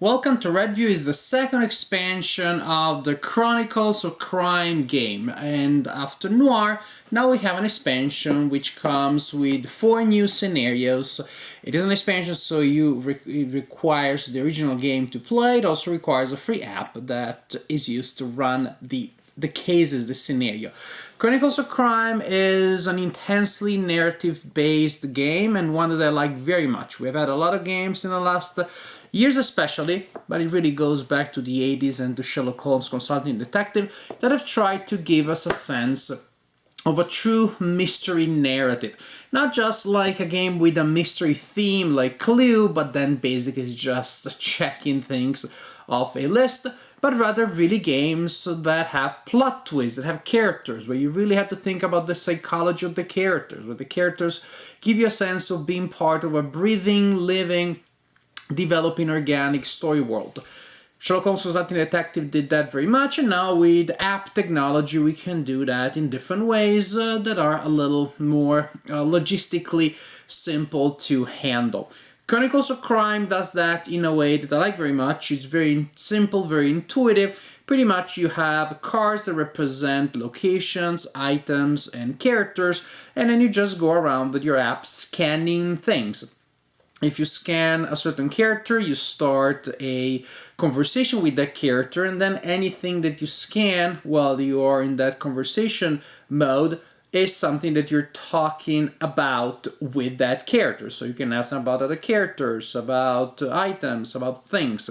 Welcome to Redview is the second expansion of the Chronicles of Crime game, and after Noir, now we have an expansion which comes with 4 new scenarios. It is an expansion, so it requires the original game to play. It also requires a free app that is used to run the cases, the scenario. Chronicles of Crime is an intensely narrative-based game and one that I like very much. We've had a lot of games in the last years especially, but it really goes back to the 80s and to Sherlock Holmes Consulting Detective that have tried to give us a sense of a true mystery narrative. Not just like a game with a mystery theme like Clue, but then basically just checking things off a list, but rather really games that have plot twists, that have characters, where you really have to think about the psychology of the characters, where the characters give you a sense of being part of a breathing, living, developing organic story world. Sherlock Holmes Consulting Detective did that very much, and now with app technology we can do that in different ways that are a little more logistically simple to handle. Chronicles of Crime does that in a way that I like very much. It's very simple, very intuitive. Pretty much you have cards that represent locations, items, and characters, and then you just go around with your app scanning things. If you scan a certain character, you start a conversation with that character, and then anything that you scan while you are in that conversation mode is something that you're talking about with that character. So you can ask them about other characters, about items, about things.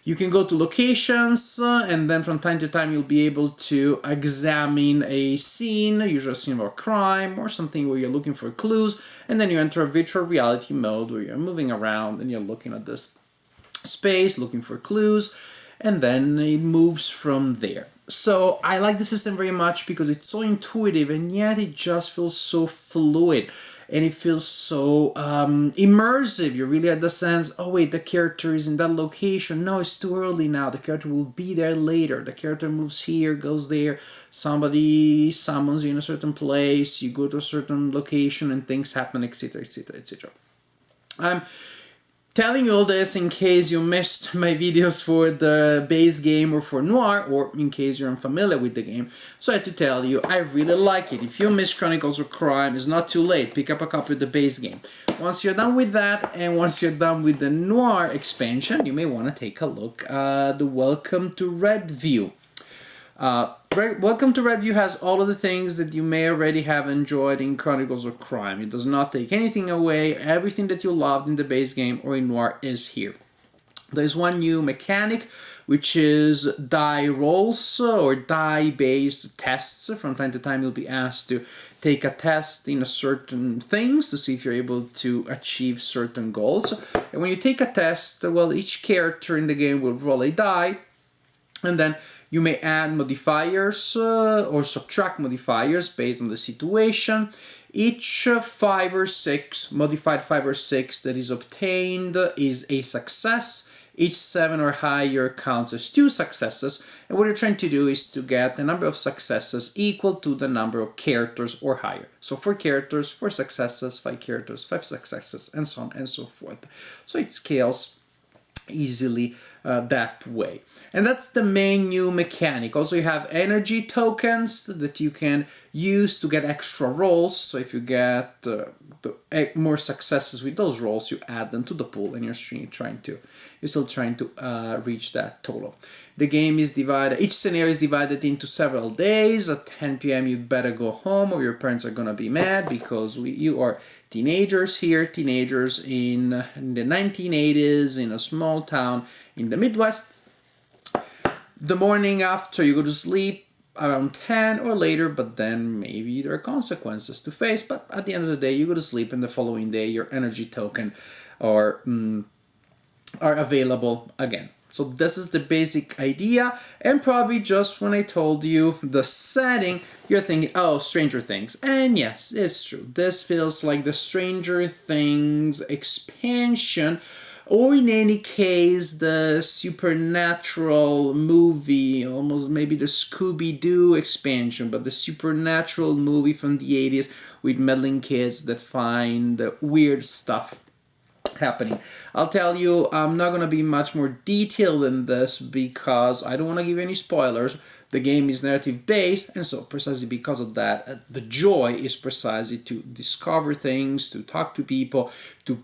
You can go to locations, and then from time to time you'll be able to examine a scene, usually a scene of a crime or something where you're looking for clues, and then you enter a virtual reality mode where you're moving around and you're looking at this space, looking for clues, and then it moves from there. So I like the system very much because it's so intuitive, and yet it just feels so fluid. And it feels so immersive. You really have the sense, oh wait, the character is in that location. No, it's too early now. The character will be there later. The character moves here, goes there. Somebody summons you in a certain place. You go to a certain location and things happen, etc., etc., etc. I'm telling you all this in case you missed my videos for the base game or for Noir, or in case you're unfamiliar with the game. So I had to tell you, I really like it. If you missed Chronicles of Crime, it's not too late. Pick up a copy of the base game. Once you're done with that, and once you're done with the Noir expansion, you may want to take a look at the Welcome to Redview. Welcome to Redview has all of the things that you may already have enjoyed in Chronicles of Crime. It does not take anything away. Everything that you loved in the base game or in Noir is here. There's one new mechanic, which is die rolls or die-based tests. From time to time you'll be asked to take a test in a certain things to see if you're able to achieve certain goals. And when you take a test, well, each character in the game will roll a die, and then you may add modifiers or subtract modifiers based on the situation. Each 5 or 6, modified 5 or 6 that is obtained is a success. Each 7 or higher counts as 2 successes. And what you're trying to do is to get the number of successes equal to the number of characters or higher. So 4 characters, 4 successes, 5 characters, 5 successes, and so on and so forth. So it scales easily that way. And that's the main new mechanic. Also, you have energy tokens that you can use to get extra rolls. So if you get more successes with those rolls, you add them to the pool, and you're still trying to reach that total. The game is divided. Each scenario is divided into several days. At 10 p.m. you better go home, or your parents are gonna be mad because you are teenagers here, teenagers in the 1980s in a small town in the Midwest. The morning after you go to sleep around 10 or later, but then maybe there are consequences to face. But at the end of the day, you go to sleep, and the following day your energy token are available again. So this is the basic idea, and probably just when I told you the setting, you're thinking, oh, Stranger Things. And yes, it's true. This feels like the Stranger Things expansion, or in any case, the supernatural movie, almost maybe the Scooby-Doo expansion, but the supernatural movie from the 80s with meddling kids that find weird stuff happening. I'll tell you, I'm not going to be much more detailed in this because I don't want to give any spoilers. The game is narrative based, and so precisely because of that, the joy is precisely to discover things, to talk to people, to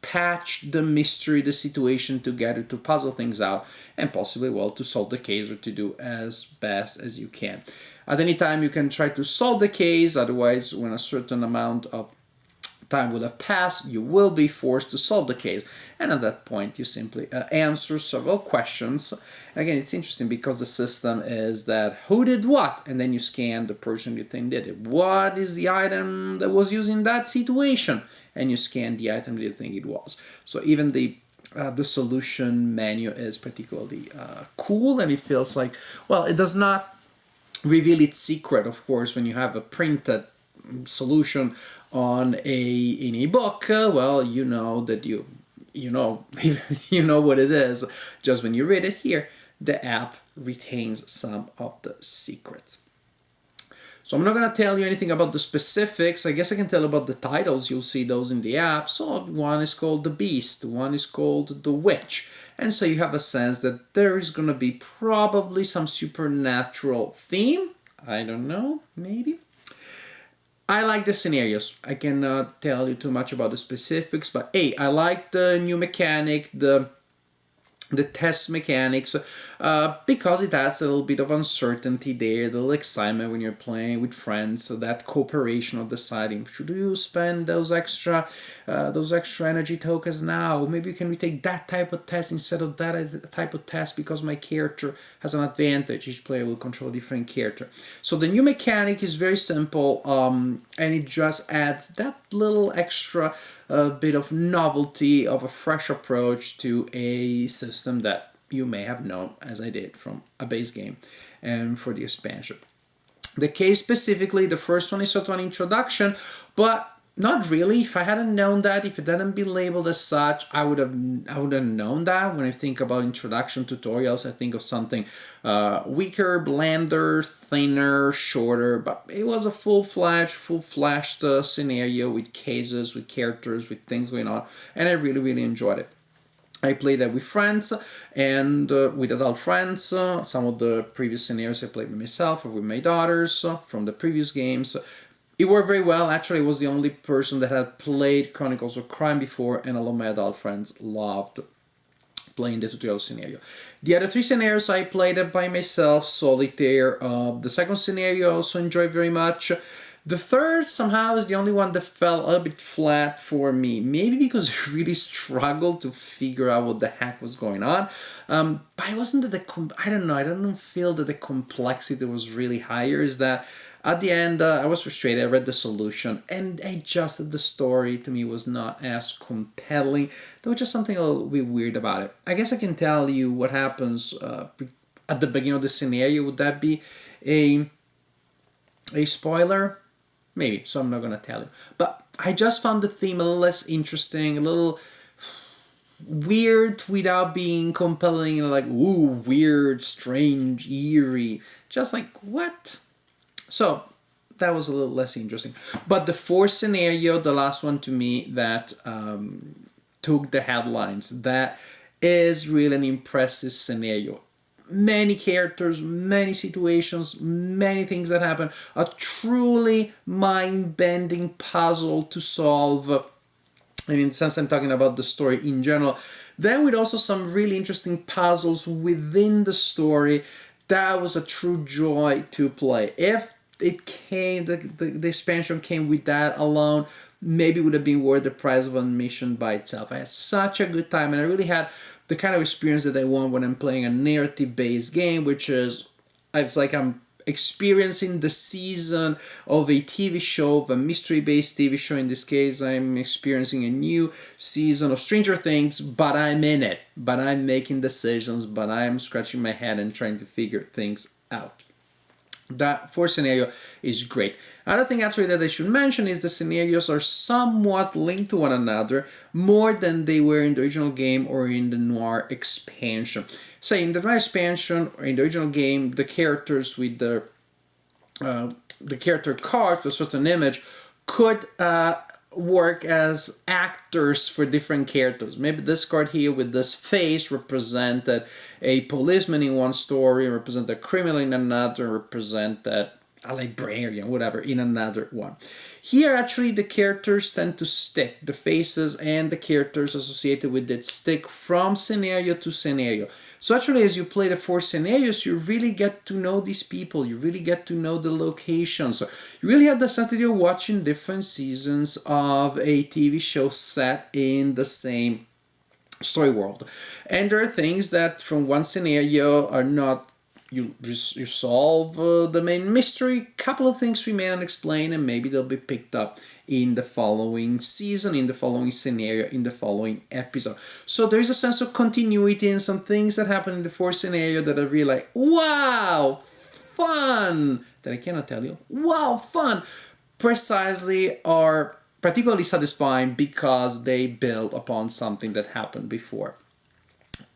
patch the mystery, the situation together, to puzzle things out, and possibly, well, to solve the case or to do as best as you can. At any time, you can try to solve the case, otherwise, when a certain amount of time will have passed, you will be forced to solve the case. And at that point, you simply answer several questions. And again, it's interesting because the system is that who did what? And then you scan the person you think did it. What is the item that was used in that situation? And you scan the item that you think it was. So even the solution menu is particularly cool, and it feels like, well, it does not reveal its secret, of course, when you have a printed solution in a book. Well, you know that you know you know what it is just when you read it. Here, the app retains some of the secrets. So I'm not going to tell you anything about the specifics. I guess I can tell about the titles. You'll see those in the app. So one is called The Beast, one is called The Witch. And so you have a sense that there is going to be probably some supernatural theme. I don't know, maybe. I like the scenarios. I cannot tell you too much about the specifics, but hey, I like the new mechanic, the test mechanics, because it adds a little bit of uncertainty there, the little excitement when you're playing with friends, so that cooperation of deciding, should you spend those extra energy tokens now? Maybe can we take that type of test instead of that type of test because my character has an advantage. Each player will control a different character. So the new mechanic is very simple, and it just adds that little extra bit of novelty, of a fresh approach to a system that you may have known, as I did, from a base game and for the expansion. The case specifically, the first one is sort of an introduction, but not really. If I hadn't known that, if it hadn't been labeled as such, I would have known that. When I think about introduction tutorials, I think of something weaker, blander, thinner, shorter, but it was a full-fledged scenario with cases, with characters, with things going on, and I really, really enjoyed it. I played that with friends and with adult friends. Some of the previous scenarios I played with myself or with my daughters from the previous games. It worked very well. Actually, I was the only person that had played Chronicles of Crime before, and all of my adult friends loved playing the tutorial scenario. The other three scenarios I played it by myself, solitaire. The second scenario I also enjoyed very much. The third somehow is the only one that fell a bit flat for me. Maybe because I really struggled to figure out what the heck was going on. But it wasn't that I don't know. I don't feel that the complexity was really higher. Is that at the end, I was frustrated. I read the solution, and the story to me was not as compelling. There was just something a little bit weird about it. I guess I can tell you what happens at the beginning of the scenario. Would that be a spoiler? Maybe, so I'm not going to tell you. But I just found the theme a little less interesting, a little weird without being compelling, like, ooh, weird, strange, eerie. Just like, what? So that was a little less interesting. But the fourth scenario, the last one to me that took the headlines, that is really an impressive scenario. Many characters, many situations, many things that happen. A truly mind-bending puzzle to solve. I mean, since I'm talking about the story in general. Then with also some really interesting puzzles within the story. That was a true joy to play. If it came, the expansion came with that alone, maybe it would have been worth the price of admission by itself. I had such a good time, and I really had the kind of experience that I want when I'm playing a narrative-based game, which is, it's like I'm experiencing the season of a TV show, of a mystery-based TV show. In this case, I'm experiencing a new season of Stranger Things, but I'm in it. But I'm making decisions, but I'm scratching my head and trying to figure things out. That fourth scenario is great. Another thing actually that I should mention is the scenarios are somewhat linked to one another more than they were in the original game or in the Noir expansion. So in the Noir expansion or in the original game, the characters with the character card for a certain image could work as actors for different characters. Maybe this card here with this face represented a policeman in one story, represented a criminal in another, represented a librarian, whatever, in another one. Here, actually, the characters tend to stick. The faces and the characters associated with it stick from scenario to scenario. So actually, as you play the 4 scenarios, you really get to know these people. You really get to know the locations. So you really have the sense that you're watching different seasons of a TV show set in the same story world. And there are things that from one scenario are not, you solve the main mystery, couple of things remain unexplained, and maybe they'll be picked up in the following season, in the following scenario, in the following episode. So there's a sense of continuity and some things that happen in the 4th scenario that are really like, wow, fun, that I cannot tell you, wow, fun, precisely are particularly satisfying because they build upon something that happened before.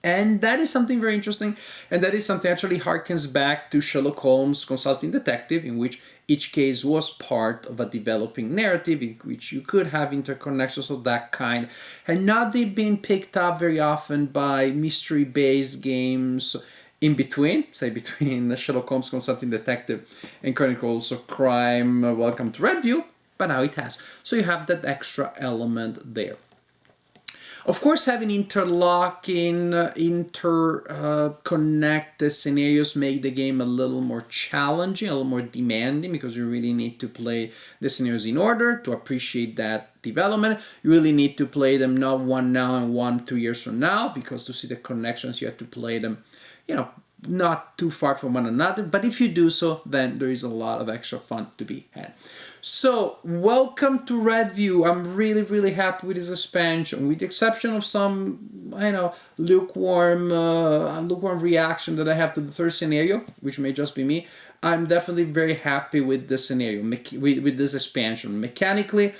And that is something very interesting, and that is something actually harkens back to Sherlock Holmes' Consulting Detective, in which each case was part of a developing narrative, in which you could have interconnections of that kind, and not they being picked up very often by mystery-based games in between, say between Sherlock Holmes' Consulting Detective and Chronicles of Crime, Welcome to Redview, but now it has. So you have that extra element there. Of course, having interlocking, interconnected scenarios make the game a little more challenging, a little more demanding, because you really need to play the scenarios in order to appreciate that development. You really need to play them not one now and one 2 years from now, because to see the connections, you have to play them, not too far from one another. But if you do so, then there is a lot of extra fun to be had. So, welcome to Redview. I'm really, really happy with this expansion, with the exception of some, lukewarm reaction that I have to the 3rd scenario, which may just be me. I'm definitely very happy with this scenario, with this expansion. Mechanically,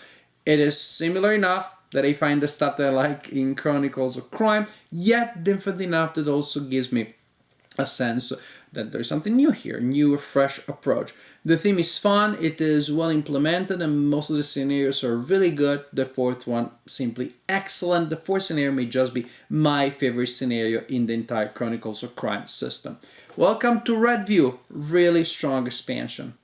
it is similar enough that I find the stuff that I like in Chronicles of Crime, yet different enough that also gives me a sense that there's something new here, a new, fresh approach. The theme is fun, it is well implemented, and most of the scenarios are really good. The 4th one, simply excellent. The 4th scenario may just be my favorite scenario in the entire Chronicles of Crime system. Welcome to Redview, really strong expansion.